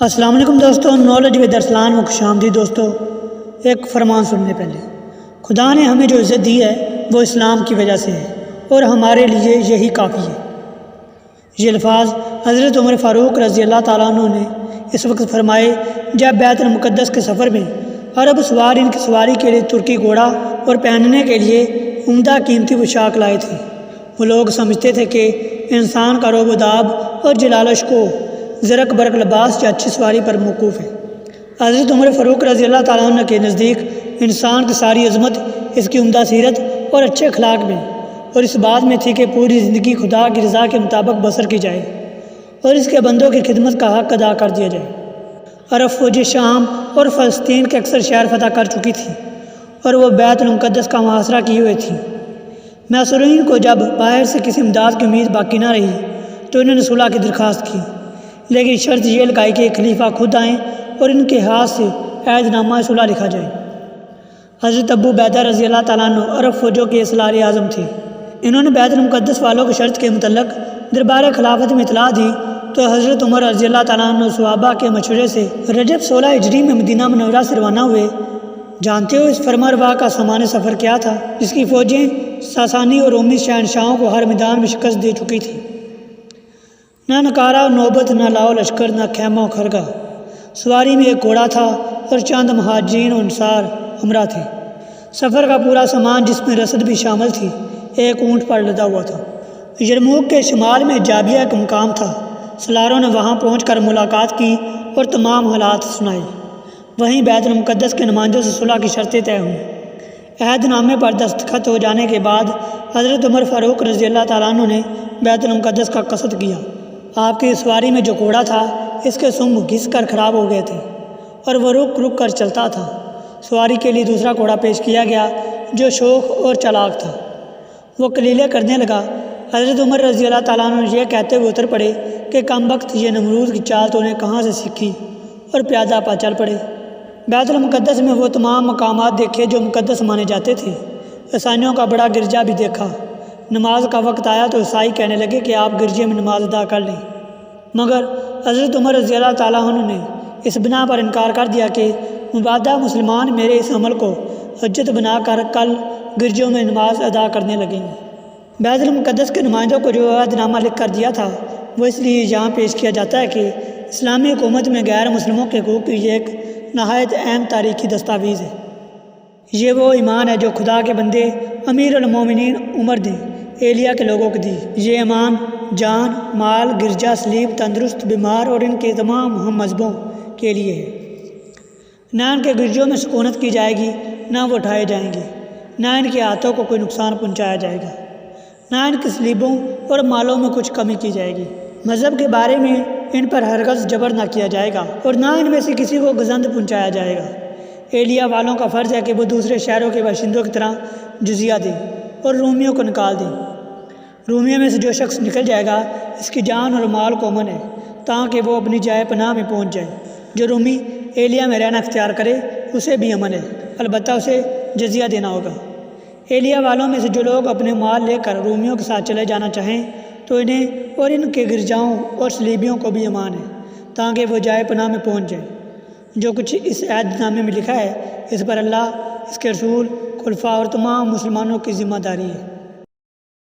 السلام علیکم دوستو، نالج ود ارسلان میں خوش آمدید دوستو۔ ایک فرمان سننے پہلے، خدا نے ہمیں جو عزت دی ہے وہ اسلام کی وجہ سے ہے اور ہمارے لیے یہی کافی ہے۔ یہ الفاظ حضرت عمر فاروق رضی اللہ تعالیٰ عنہ نے اس وقت فرمائے جب بیت المقدس کے سفر میں عرب سوار ان کی سواری کے لیے ترکی گھوڑا اور پہننے کے لیے عمدہ قیمتی پوشاک لائے تھے۔ وہ لوگ سمجھتے تھے کہ انسان کا روب و داب اور جلالش کو زرق برق لباس یا اچھی سواری پر موقوف ہے۔ حضرت عمر فاروق رضی اللہ تعالیٰ عنہ کے نزدیک انسان کی ساری عظمت اس کی عمدہ سیرت اور اچھے اخلاق میں اور اس بات میں تھی کہ پوری زندگی خدا کی رضا کے مطابق بسر کی جائے اور اس کے بندوں کی خدمت کا حق ادا کر دیا جائے۔ عرب فوجیں شام اور فلسطین کے اکثر شہر فتح کر چکی تھی اور وہ بیت المقدس کا محاصرہ کیے ہوئے تھی۔ محاصرین کو جب باہر سے کسی امداد کی امید باقی نہ رہی تو انہوں نے صلح کی درخواست کی، لیکن شرط یہ لگائی کہ خلیفہ خود آئیں اور ان کے ہاتھ سے عہد نامہ صلح لکھا جائے۔ حضرت ابو عبیدہ رضی اللہ تعالیٰ عنہ عرب فوجوں کے سلار اعظم تھے۔ انہوں نے بیت المقدس والوں کی شرط کے متعلق دربار خلافت میں اطلاع دی تو حضرت عمر رضی اللہ تعالیٰ عنہ صحابہ کے مشورے سے رجب 16 ہجری میں مدینہ منورہ سے روانہ ہوئے۔ جانتے ہو اس فرمانروا کا سامان سفر کیا تھا، جس کی فوجیں ساسانی اور رومی شہنشاہوں کو ہر میدان میں شکست دے چکی تھی۔ نہ نکارہ نوبت، نہ لاؤ لشکر، نہ خیمہ و خرگاہ۔ سواری میں ایک گھوڑا تھا اور چند مہاجرین و انصار ہمراہ تھے۔ سفر کا پورا سامان جس میں رسد بھی شامل تھی ایک اونٹ پر لدا ہوا تھا۔ یرموک کے شمال میں جابیہ کا مقام تھا۔ سلاروں نے وہاں پہنچ کر ملاقات کی اور تمام حالات سنائے۔ وہیں بیت المقدس کے نمائندوں سے صلح کی شرطیں طے ہوئیں۔ عہد نامے پر دستخط ہو جانے کے بعد حضرت عمر فاروق رضی اللہ تعالیٰ عنہ نے بیت المقدس کا قصد کیا۔ آپ کی سواری میں جو گھوڑا تھا اس کے سم گھس کر خراب ہو گئے تھے اور وہ رک رک کر چلتا تھا۔ سواری کے لیے دوسرا گھوڑا پیش کیا گیا جو شوخ اور چالاک تھا۔ وہ کلیلے کرنے لگا۔ حضرت عمر رضی اللہ تعالیٰ عنہ یہ کہتے ہوئے اتر پڑے کہ کم وقت یہ نمرود کی چال تو انہیں کہاں سے سیکھی، اور پیادہ پا چل پڑے۔ بیت المقدس میں وہ تمام مقامات دیکھے جو مقدس مانے جاتے تھے۔ عیسائیوں کا بڑا گرجا بھی دیکھا۔ نماز کا وقت آیا تو عیسائی کہنے لگے کہ آپ گرجے میں نماز ادا کر لیں، مگر حضرت عمر رضی اللہ تعالیٰ عنہ نے اس بنا پر انکار کر دیا کہ مبادہ مسلمان میرے اس عمل کو حجت بنا کر کل گرجوں میں نماز ادا کرنے لگیں گے۔ بیت المقدس کے نمائندوں کو جو عہد نامہ لکھ کر دیا تھا وہ اس لیے یہاں پیش کیا جاتا ہے کہ اسلامی حکومت میں غیر مسلموں کے حقوق کی ایک نہایت اہم تاریخی دستاویز ہے۔ یہ وہ ایمان ہے جو خدا کے بندے امیر المومنین عمر نے ایلیا کے لوگوں کو دی۔ یہ ایمان جان، مال، گرجا، سلیب، تندرست، بیمار اور ان کے تمام ہم مذہبوں کے لیے ہے۔ نہ ان کے گرجوں میں سکونت کی جائے گی، نہ وہ اٹھائے جائیں گے، نہ ان کے ہاتھوں کو کوئی نقصان پہنچایا جائے گا، نہ ان کی سلیبوں اور مالوں میں کچھ کمی کی جائے گی۔ مذہب کے بارے میں ان پر ہرگز جبر نہ کیا جائے گا اور نہ ان میں سے کسی کو گزند پہنچایا جائے گا۔ ایلیا والوں کا فرض ہے کہ وہ دوسرے شہروں کے باشندوں کی طرح جزیہ دیں اور رومیوں کو نکال دیں۔ رومیوں میں سے جو شخص نکل جائے گا اس کی جان اور مال کو امن ہے تاکہ وہ اپنی جائے پناہ میں پہنچ جائے۔ جو رومی ایلیا میں رہنا اختیار کرے اسے بھی امن ہے، البتہ اسے جزیہ دینا ہوگا۔ ایلیا والوں میں سے جو لوگ اپنے مال لے کر رومیوں کے ساتھ چلے جانا چاہیں تو انہیں اور ان کے گرجاؤں اور سلیبیوں کو بھی امان ہے تاکہ وہ جائے پناہ میں پہنچ جائیں۔ جو کچھ اس عہد نامے میں لکھا ہے اس پر اللہ، اس کے رسول، خلفاء اور تمام مسلمانوں کی ذمہ داری ہے۔